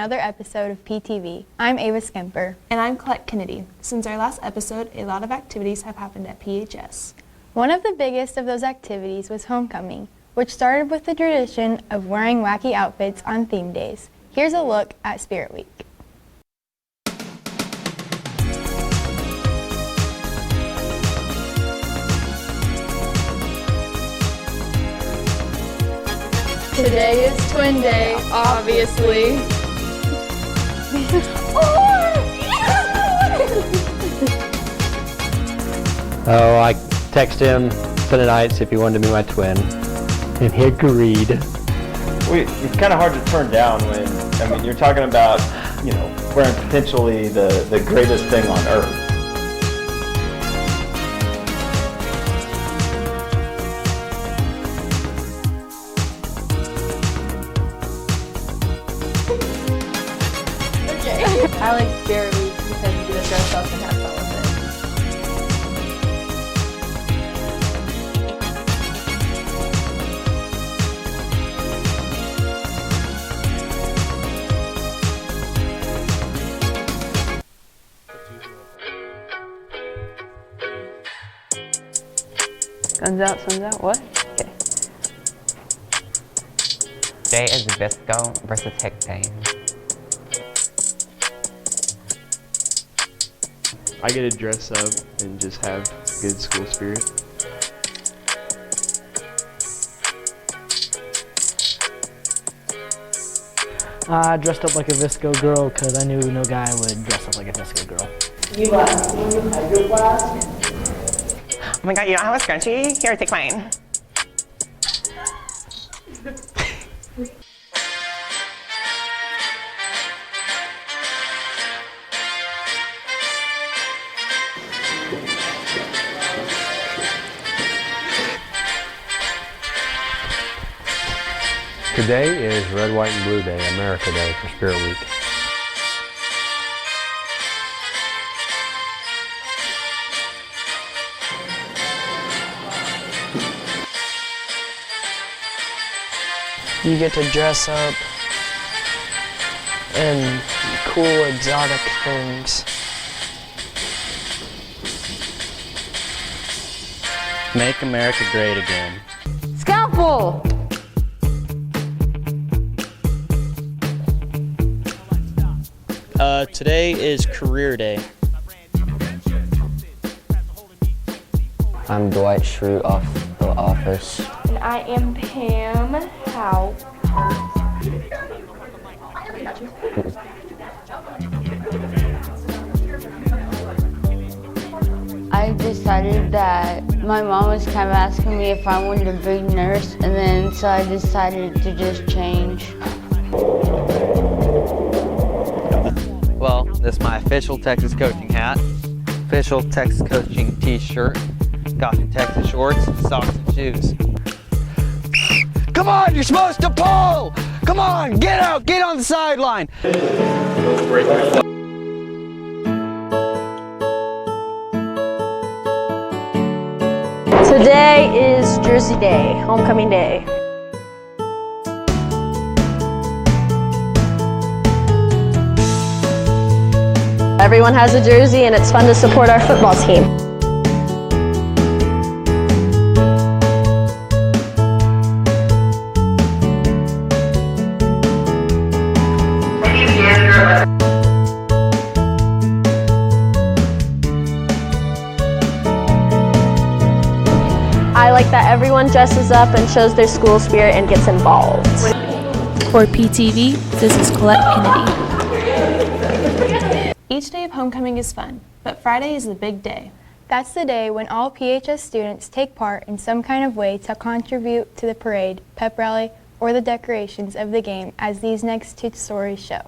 another episode of PTV. I'm Ava Skemper. And I'm Colette Kennedy. Since our last episode, a lot of activities have happened at PHS. One of the biggest of those activities was homecoming, which started with the tradition of wearing wacky outfits on theme days. Here's a look at Spirit Week. Today is Twin Day, obviously. Oh, I texted him Sunday nights if he wanted to be my twin, and he agreed. It's kind of hard to turn down when, you're talking about, wearing potentially the greatest thing on earth. I like Spirit Week because you get to dress up and have fun with it. Suns out, what? Okay. Today is Visco versus Hick Day. I get to dress up and just have good school spirit. I dressed up like a Visco girl because I knew no guy would dress up like a Visco girl. You had your flask? Oh my god, you don't have a scrunchie? Here, take mine. Today is Red, White, and Blue Day, America Day for Spirit Week. You get to dress up in cool, exotic things. Make America great again. Scalpel! Today is Career Day. I'm Dwight Schrute off The Office. And I am Pam Howe. I decided that my mom was kind of asking me if I wanted to be a nurse, and then so I decided to just change. Well, this is my official Texas coaching hat, official Texas coaching t-shirt, got some Texas shorts, socks, and shoes. Come on, you're supposed to pull! Come on, get out, get on the sideline! Today is Jersey Day, homecoming day. Everyone has a jersey and it's fun to support our football team. I like that everyone dresses up and shows their school spirit and gets involved. For PTV, this is Colette Kennedy. Each day of homecoming is fun, but Friday is the big day. That's the day when all PHS students take part in some kind of way to contribute to the parade, pep rally, or the decorations of the game, as these next two stories show.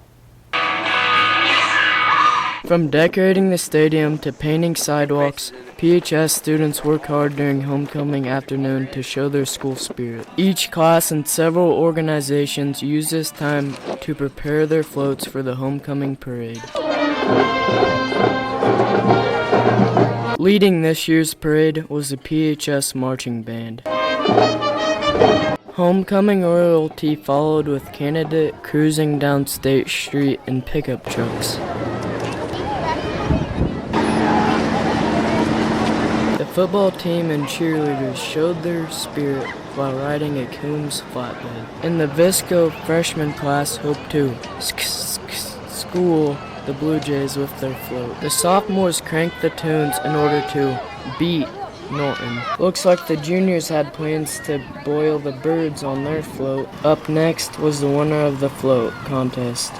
From decorating the stadium to painting sidewalks, PHS students work hard during homecoming afternoon to show their school spirit. Each class and several organizations use this time to prepare their floats for the homecoming parade. Leading this year's parade was the PHS marching band. Homecoming royalty followed with candidate cruising down State Street in pickup trucks. The football team and cheerleaders showed their spirit while riding a Coombs flatbed. And the Visco freshman class hoped to school the Blue Jays with their float. The sophomores cranked the tunes in order to beat Norton. Looks like the juniors had plans to boil the birds on their float. Up next was the winner of the float contest,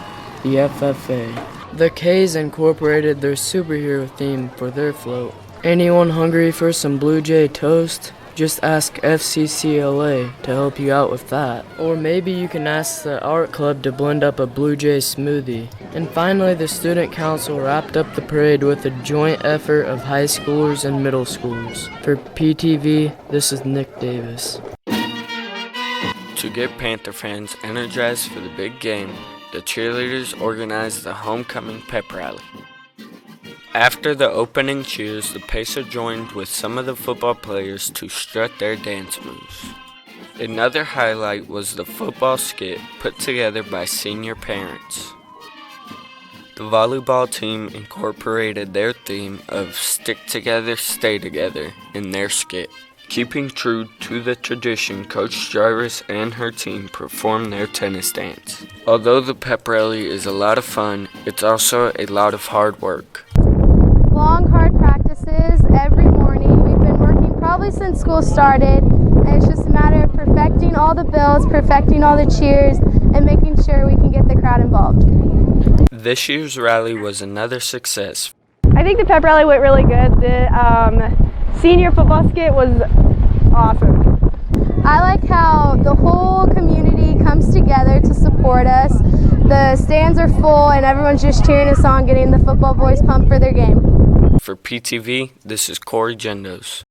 the FFA. The K's incorporated their superhero theme for their float. Anyone hungry for some Blue Jay toast? Just ask FCCLA to help you out with that. Or maybe you can ask the art club to blend up a Blue Jay smoothie. And finally, the student council wrapped up the parade with a joint effort of high schoolers and middle schoolers. For PTV, this is Nick Davis. To get Panther fans energized for the big game, the cheerleaders organized the homecoming pep rally. After the opening cheers, the Pacer joined with some of the football players to strut their dance moves. Another highlight was the football skit put together by senior parents. The volleyball team incorporated their theme of Stick Together, Stay Together in their skit. Keeping true to the tradition, Coach Jarvis and her team performed their tennis dance. Although the pep rally is a lot of fun, it's also a lot of hard work. Long, hard practices every morning. We've been working probably since school started, and it's just a matter of perfecting all the bills, perfecting all the cheers, and making sure we can get the crowd involved. This year's rally was another success. I think the pep rally went really good. The senior football skit was awesome. I like how the whole community comes together to support us. The stands are full and everyone's just cheering us on, getting the football boys pumped for their game. For PTV, this is Corey Gendos.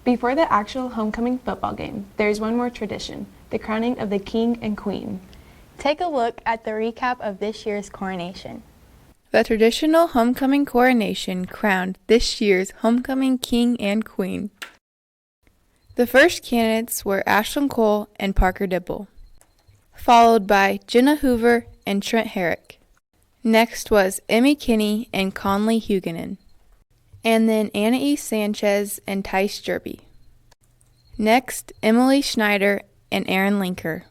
Before the actual homecoming football game, there's one more tradition, the crowning of the king and queen. Take a look at the recap of this year's coronation. The traditional homecoming coronation crowned this year's homecoming king and queen. The first candidates were Ashlyn Cole and Parker Dibble, followed by Jenna Hoover and Trent Herrick. Next was Emmy Kinney and Conley Huguenin, and then Anna-E Sanchez and Tice Jerby. Next, Emily Schneider and Aaron Linker.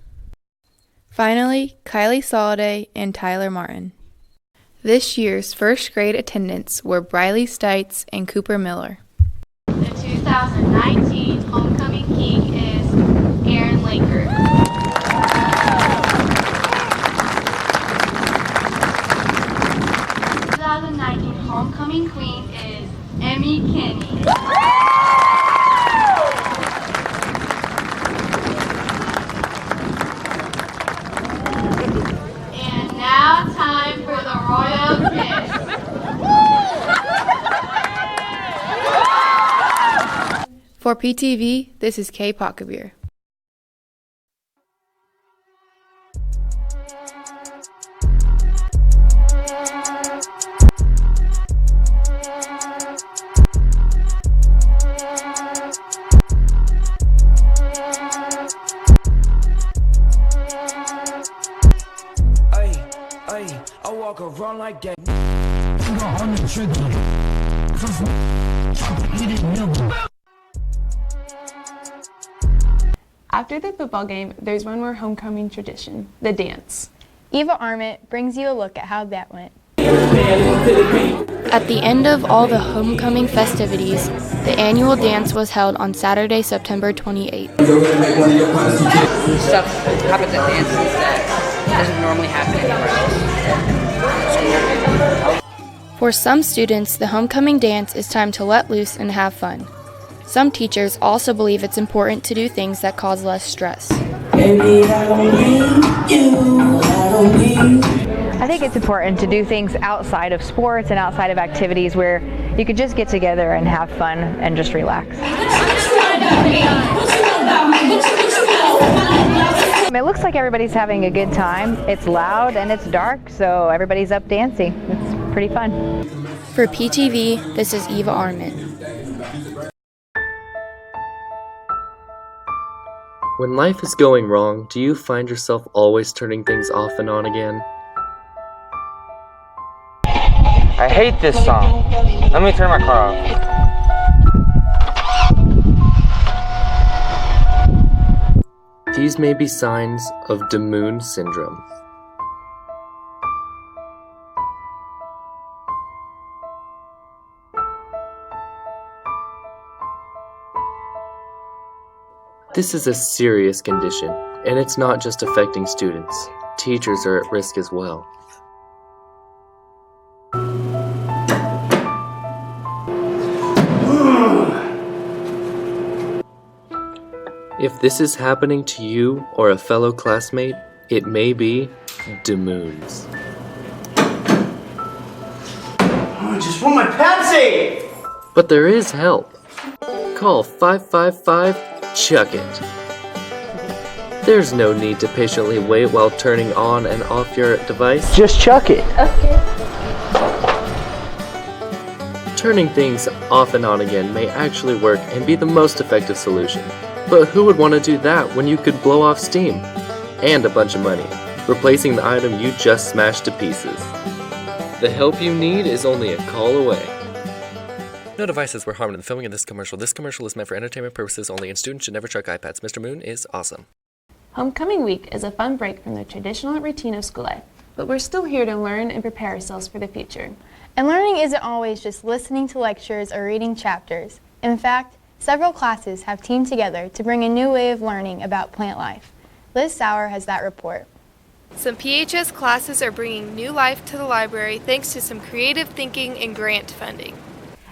Finally, Kylie Soliday and Tyler Martin. This year's first grade attendants were Briley Stites and Cooper Miller. The 2019 homecoming king is Aaron Linker. 2019 homecoming queen is Emmy Kinney. And now time for the royal kiss. For PTV, this is Kay Pockavere. I walk around like that. On the trigger. After the football game, there's one more homecoming tradition, the dance. Eva Arment brings you a look at how that went. At the end of all the homecoming festivities, the annual dance was held on Saturday, September 28th. Stuff happens at dances that doesn't normally happen anywhere else. For some students, the homecoming dance is time to let loose and have fun. Some teachers also believe it's important to do things that cause less stress. I think it's important to do things outside of sports and outside of activities where you could just get together and have fun and just relax. It looks like everybody's having a good time. It's loud and it's dark, so everybody's up dancing. It's pretty fun. For PTV, this is Eva Arment. When life is going wrong, do you find yourself always turning things off and on again? I hate this song. Let me turn my car off. These may be signs of Demoon syndrome. This is a serious condition, and it's not just affecting students. Teachers are at risk as well. If this is happening to you or a fellow classmate, it may be Demoons. I just want my Pepsi! But there is help. Call 555-CHUCK-IT. There's no need to patiently wait while turning on and off your device. Just chuck it. Okay. Turning things off and on again may actually work and be the most effective solution. But who would want to do that when you could blow off steam? And a bunch of money, replacing the item you just smashed to pieces. The help you need is only a call away. No devices were harmed in the filming of this commercial. This commercial is meant for entertainment purposes only, and students should never chuck iPads. Mr. Moon is awesome. Homecoming week is a fun break from the traditional routine of school life, but we're still here to learn and prepare ourselves for the future. And learning isn't always just listening to lectures or reading chapters. In fact, several classes have teamed together to bring a new way of learning about plant life. Liz Sauer has that report. Some PHS classes are bringing new life to the library thanks to some creative thinking and grant funding.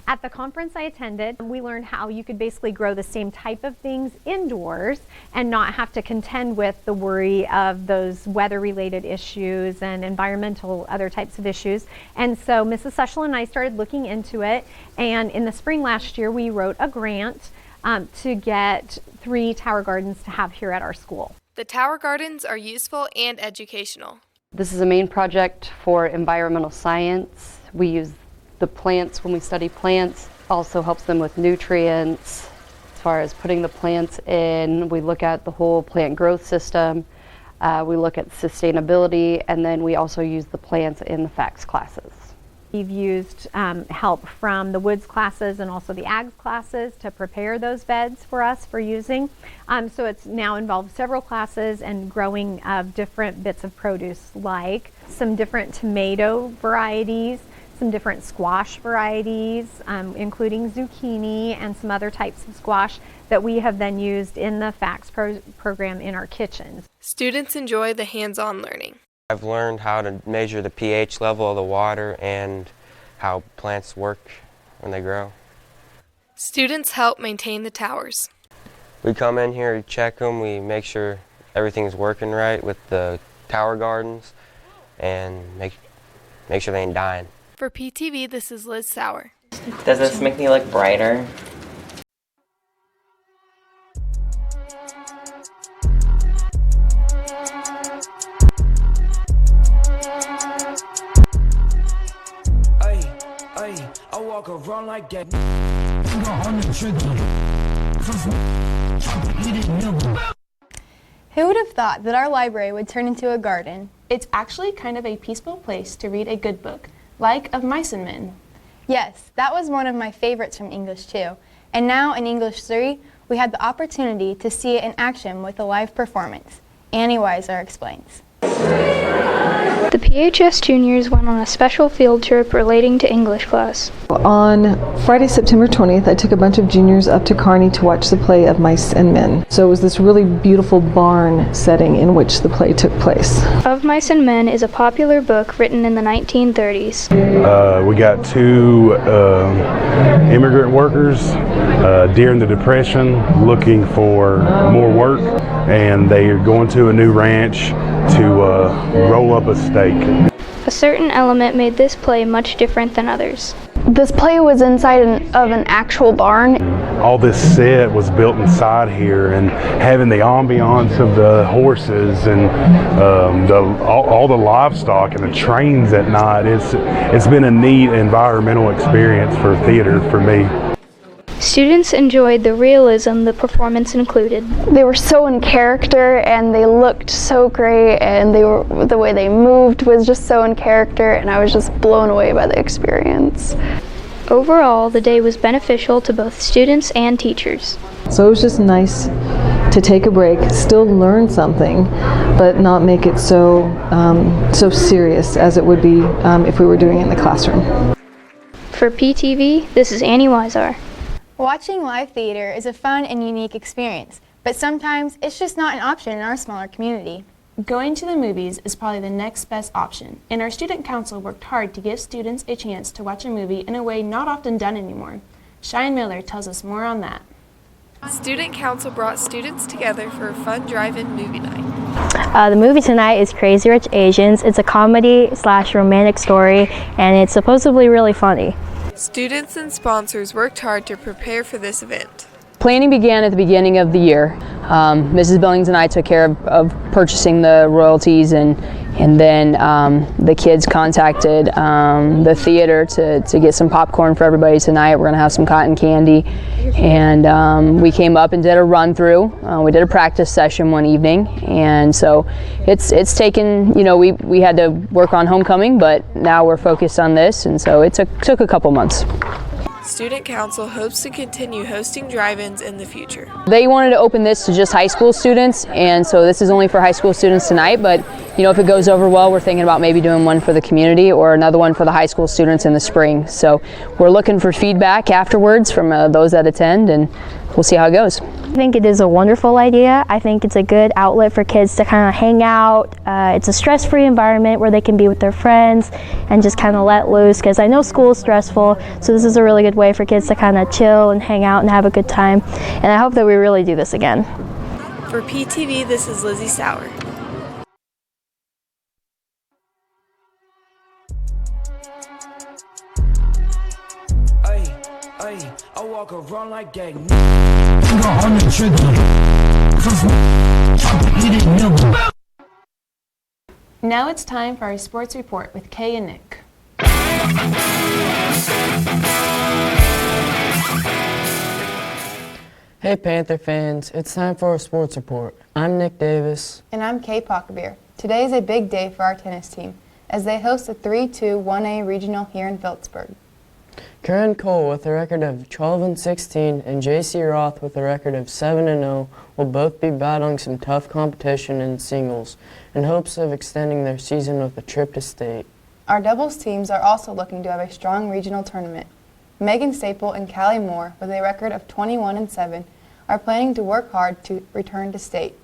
At the conference I attended, we learned how you could basically grow the same type of things indoors and not have to contend with the worry of those weather-related issues and environmental other types of issues. And so Mrs. Sushel and I started looking into it, and in the spring last year we wrote a grant to get 3 tower gardens to have here at our school. The tower gardens are useful and educational. This is a main project for environmental science. We use the plants when we study plants. Also helps them with nutrients. As far as putting the plants in, we look at the whole plant growth system. We look at sustainability, and then we also use the plants in the FACS classes. We've used help from the woods classes and also the ags classes to prepare those beds for us for using. So it's now involved several classes and growing of different bits of produce, like some different tomato varieties, some different squash varieties, including zucchini and some other types of squash that we have then used in the FACS program in our kitchens. Students enjoy the hands-on learning. I've learned how to measure the pH level of the water and how plants work when they grow. Students help maintain the towers. We come in here, check them, we make sure everything's working right with the tower gardens and make sure they ain't dying. For PTV, this is Liz Sauer. Does this make me look brighter? I walk around like that. On the trigger. Who would have thought that our library would turn into a garden? It's actually kind of a peaceful place to read a good book, like of Mice and Men. Yes, that was one of my favorites from English 2. And now in English 3, we had the opportunity to see it in action with a live performance. Annie Weiser explains. The PHS juniors went on a special field trip relating to English class. On Friday, September 20th, I took a bunch of juniors up to Kearney to watch the play of Mice and Men. So it was this really beautiful barn setting in which the play took place. Of Mice and Men is a popular book written in the 1930s. We got 2 immigrant workers during the Depression looking for more work, and they are going to a new ranch to roll up a steak. A certain element made this play much different than others. This play was inside of an actual barn. All this set was built inside here, and having the ambiance of the horses and all the livestock and the trains at night, it's been a neat environmental experience for theater for me. Students enjoyed the realism the performance included. They were so in character and they looked so great, and the way they moved was just so in character, and I was just blown away by the experience. Overall, the day was beneficial to both students and teachers. So it was just nice to take a break, still learn something, but not make it so serious as it would be if we were doing it in the classroom. For PTV, this is Annie Weisar. Watching live theater is a fun and unique experience, but sometimes it's just not an option in our smaller community. Going to the movies is probably the next best option, and our student council worked hard to give students a chance to watch a movie in a way not often done anymore. Cheyenne Miller tells us more on that. Student council brought students together for a fun drive-in movie night. The movie tonight is Crazy Rich Asians. It's a comedy/romantic story, and it's supposedly really funny. Students and sponsors worked hard to prepare for this event. Planning began at the beginning of the year. Mrs. Billings and I took care of purchasing the royalties, and then the kids contacted the theater to get some popcorn for everybody tonight. We're going to have some cotton candy, and we came up and did a run through. We did a practice session one evening, and so it's taken, we had to work on homecoming, but now we're focused on this, and so it took a couple months. Student council hopes to continue hosting drive-ins in the future. They wanted to open this to just high school students, and so this is only for high school students tonight, but if it goes over well, we're thinking about maybe doing one for the community or another one for the high school students in the spring. So we're looking for feedback afterwards from those that attend, and we'll see how it goes. I think it is a wonderful idea. I think it's a good outlet for kids to kind of hang out. It's a stress-free environment where they can be with their friends and just kind of let loose, because I know school is stressful, so this is a really good way for kids to kind of chill and hang out and have a good time. And I hope that we really do this again. For PTV, this is Lizzie Sauer. I walk around like that on the trigger. Now it's time for our sports report with Kay and Nick. Hey Panther fans, it's time for our sports report. I'm Nick Davis. And I'm Kay Pockbeer. Today is a big day for our tennis team as they host the 3-2 1A regional here in Phillipsburg. Karen Cole with a record of 12-16 and J.C. Roth with a record of 7-0 will both be battling some tough competition in singles in hopes of extending their season with a trip to state. Our doubles teams are also looking to have a strong regional tournament. Megan Staple and Callie Moore with a record of 21-7 are planning to work hard to return to state.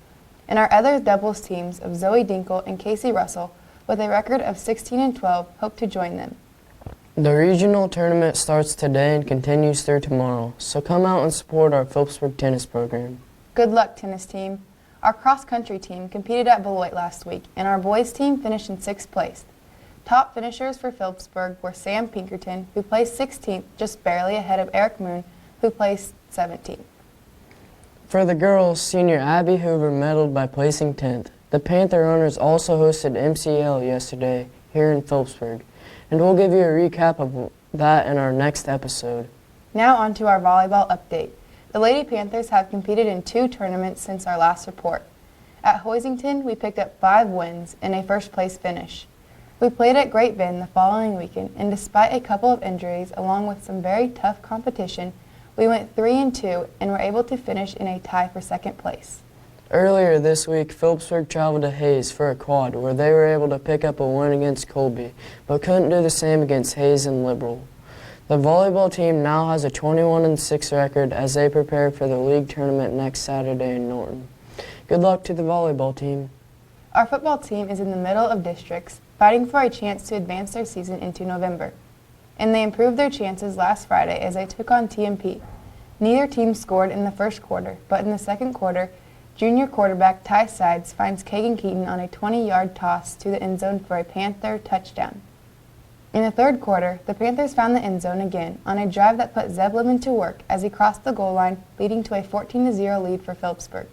And our other doubles teams of Zoe Dinkle and Casey Russell with a record of 16-12 hope to join them. The regional tournament starts today and continues through tomorrow, so come out and support our Phillipsburg tennis program. Good luck, tennis team. Our cross-country team competed at Beloit last week, and our boys team finished in 6th place. Top finishers for Phillipsburg were Sam Pinkerton, who placed 16th, just barely ahead of Eric Moon, who placed 17th. For the girls, senior Abby Hoover medaled by placing 10th. The Panther owners also hosted MCL yesterday here in Phillipsburg, and we'll give you a recap of that in our next episode. Now on to our volleyball update. The Lady Panthers have competed in 2 tournaments since our last report. At Hoisington, we picked up 5 wins and a first-place finish. We played at Great Bend the following weekend, and despite a couple of injuries along with some very tough competition, we went 3-2 and were able to finish in a tie for 2nd place. Earlier this week, Phillipsburg traveled to Hayes for a quad where they were able to pick up a win against Colby, but couldn't do the same against Hayes and Liberal. The volleyball team now has a 21-6 record as they prepare for the league tournament next Saturday in Norton. Good luck to the volleyball team. Our football team is in the middle of districts, fighting for a chance to advance their season into November. And they improved their chances last Friday as they took on TMP. Neither team scored in the first quarter, but in the second quarter, junior quarterback Ty Sides finds Kagan Keaton on a 20-yard toss to the end zone for a Panther touchdown. In the third quarter, the Panthers found the end zone again on a drive that put Zeb Lemon to work as he crossed the goal line, leading to a 14-0 lead for Phillipsburg.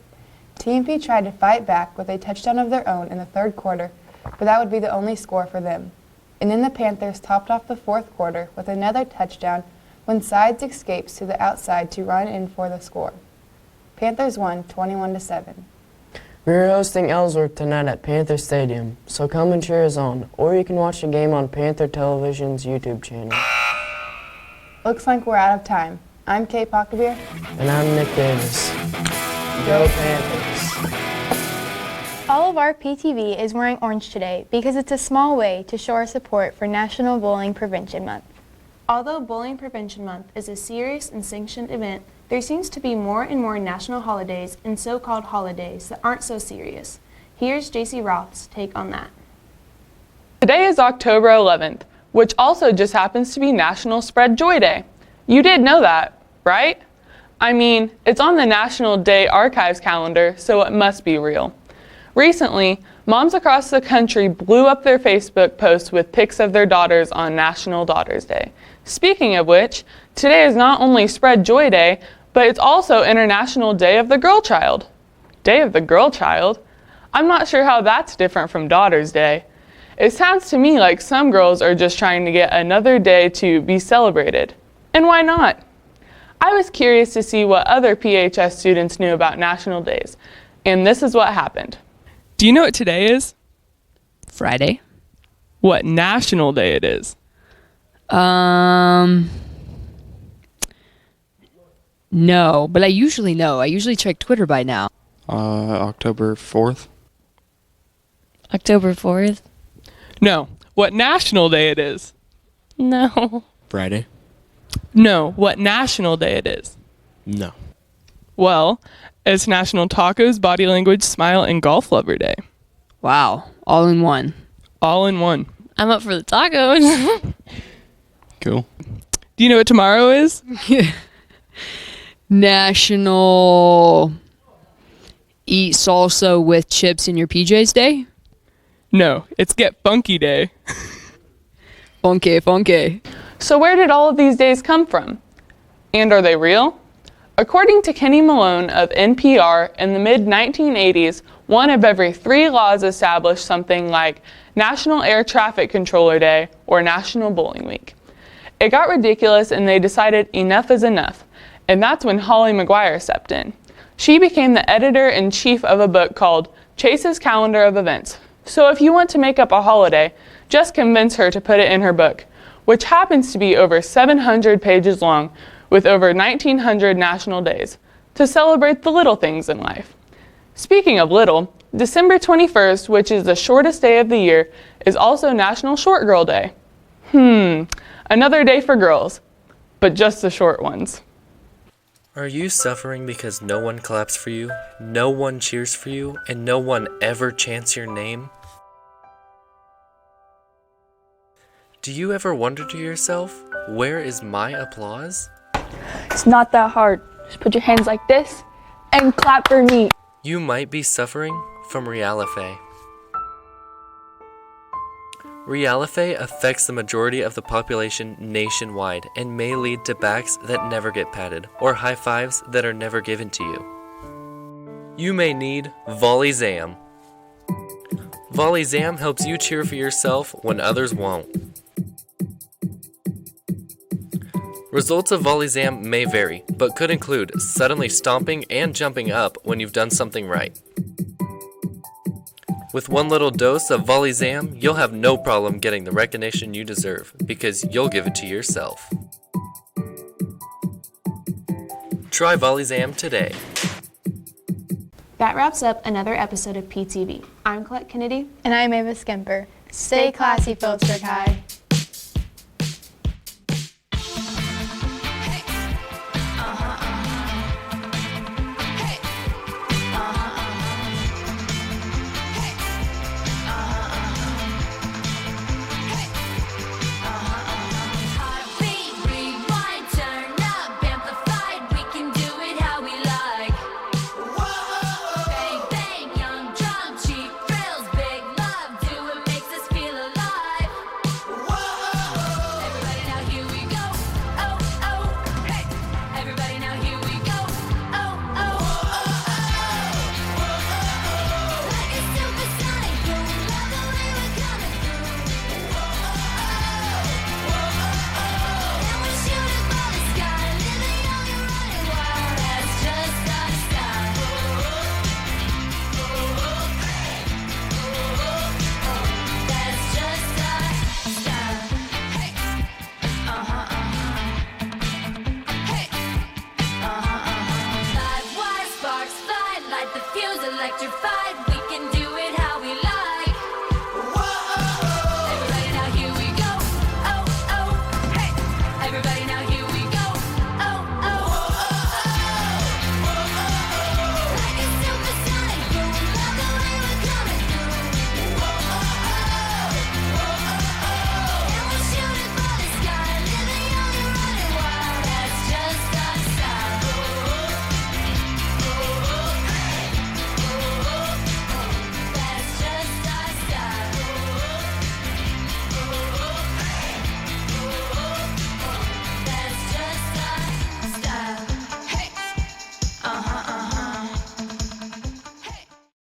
TMP tried to fight back with a touchdown of their own in the third quarter, but that would be the only score for them. And then the Panthers topped off the fourth quarter with another touchdown when Sides escapes to the outside to run in for the score. Panthers won 21-7. We're hosting Ellsworth tonight at Panther Stadium, so come and cheer us on, or you can watch the game on Panther Television's YouTube channel. Looks like we're out of time. I'm Kate Pockabeer. And I'm Nick Davis. Go Panthers! All of our PTV is wearing orange today because it's a small way to show our support for National Bullying Prevention Month. Although Bullying Prevention Month is a serious and sanctioned event, there seems to be more and more national holidays and so-called holidays that aren't so serious. Here's JC Roth's take on that. Today is October 11th, which also just happens to be National Spread Joy Day. You did know that, right? I mean, it's on the National Day Archives calendar, so it must be real. Recently, moms across the country blew up their Facebook posts with pics of their daughters on National Daughters Day. Speaking of which, today is not only Spread Joy Day, but it's also International Day of the Girl Child. Day of the Girl Child? I'm not sure how that's different from Daughter's Day. It sounds to me like some girls are just trying to get another day to be celebrated. And why not? I was curious to see what other PHS students knew about national days, and this is what happened. Do you know what today is? Friday. What national day it is? No, but I usually know. I usually check Twitter by now. October 4th. October 4th? No. What national day it is? No. Friday. No. What national day it is? No. Well, it's National Tacos, Body Language, Smile, and Golf Lover Day. Wow. All in one. All in one. I'm up for the tacos. Cool. Do you know what tomorrow is? National Eat Salsa with Chips in Your PJs Day? No, it's Get Funky Day. Funky. So where did all of these days come from? And are they real? According to Kenny Malone of NPR, in the mid-1980s, 1 of every 3 laws established something like National Air Traffic Controller Day or National Bowling Week. It got ridiculous and they decided enough is enough, and that's when Holly McGuire stepped in. She became the editor-in-chief of a book called Chase's Calendar of Events. So if you want to make up a holiday, just convince her to put it in her book, which happens to be over 700 pages long with over 1,900 national days, to celebrate the little things in life. Speaking of little, December 21st, which is the shortest day of the year, is also National Short Girl Day. Another day for girls, but just the short ones. Are you suffering because no one claps for you, no one cheers for you, and no one ever chants your name? Do you ever wonder to yourself, where is my applause? It's not that hard. Just put your hands like this and clap for me. You might be suffering from Realifay. Realifay affects the majority of the population nationwide and may lead to backs that never get patted or high fives that are never given to you. You may need Volley-Zam. Volley-Zam helps you cheer for yourself when others won't. Results of Volley-Zam may vary, but could include suddenly stomping and jumping up when you've done something right. With one little dose of Volley-Zam, you'll have no problem getting the recognition you deserve, because you'll give it to yourself. Try Volley-Zam today. That wraps up another episode of PTV. I'm Colette Kennedy. And I'm Ava Skemper. Stay classy, Phillipsburg High.